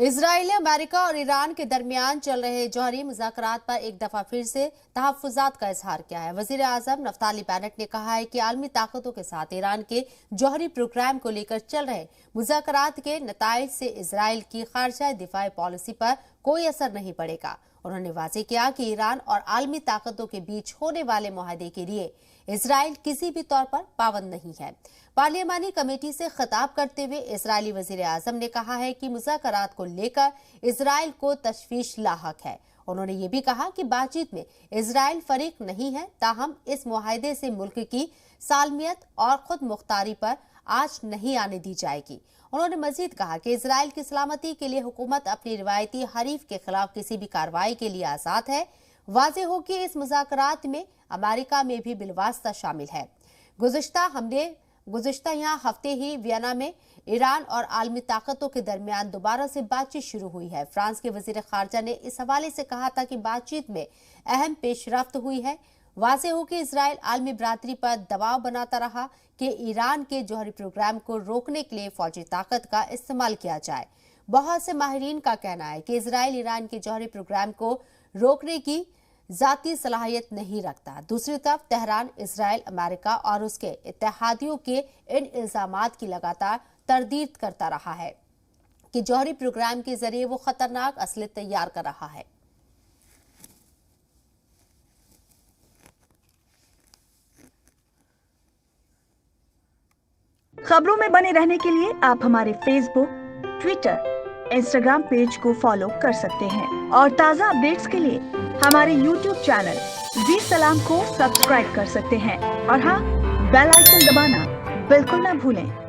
Israel, America और Iran के दरमियान चल रहे जौहरी मुज़ाकरात पर एक दफा फिर से तहफ़्फ़ुज़ात का इजहार किया है। वज़ीर आज़म नफ़्ताली बेनेट ने कहा है कि आलमी ताकतों के साथ ईरान के जौहरी प्रोग्राम को लेकर चल रहे मुज़ाकरात के नताइज से इजराइल की खारजा दिफाई पॉलिसी पर कोई असर नहीं पड़ेगा। उन्होंने वाज़ेह किया कि ईरान और आलमी ताकतों के बीच होने वाले मुआहदे के लिए इजराइल किसी भी तौर पर पाबंद नहीं है। पार्लियामानी कमेटी से खिताब करते हुए इजरायली वज़ीर आज़म ने कहा है कि मुज़ाकरात को लेकर इजराइल को तशवीश लाहक है। उन्होंने ये भी कहा कि बातचीत में इजराइल फरीक नहीं है, ताहम इस मुआहदे से मुल्क की सालमियत और खुद मुख्तारी पर आंच नहीं आने दी जाएगी। उन्होंने मजीद कहा कि इजराइल की सलामती के लिए हुकूमत अपनी रिवायती हरीफ के खिलाफ किसी भी कार्रवाई के लिए आजाद है। वाज़ेह हो कि इस मुज़ाकरात में अमेरिका में भी बिलवास्ता शामिल है। गुज़िश्ता यहाँ हफ्ते ही वियना में ईरान और आलमी ताकतों के दरमियान दोबारा से बातचीत शुरू हुई है। फ्रांस के वज़ीर खारजा ने इस हवाले से कहा था कि बातचीत में अहम पेशरफ्त हुई है। वाज़ेह हो कि इजराइल आलमी बरादरी पर दबाव बनाता रहा कि ईरान के जौहरी प्रोग्राम को रोकने के लिए फौजी ताकत का इस्तेमाल किया जाए। बहुत से माहिरीन का कहना है कि इजराइल ईरान के जौहरी प्रोग्राम को रोकने की जाती सलाहियत नहीं रखता। दूसरी तरफ तेहरान इजराइल, अमेरिका और उसके इत्तेहादियों के इन इल्जामात की लगातार तरदीद करता रहा है कि जौहरी प्रोग्राम के जरिए वो खतरनाक असलियत तैयार कर रहा है। खबरों में बने रहने के लिए आप हमारे फेसबुक, ट्विटर, इंस्टाग्राम पेज को फॉलो कर सकते हैं और ताज़ा अपडेट्स के लिए हमारे यूट्यूब चैनल जी सलाम को सब्सक्राइब कर सकते हैं। और हाँ, बेल आइकन दबाना बिल्कुल ना भूलें।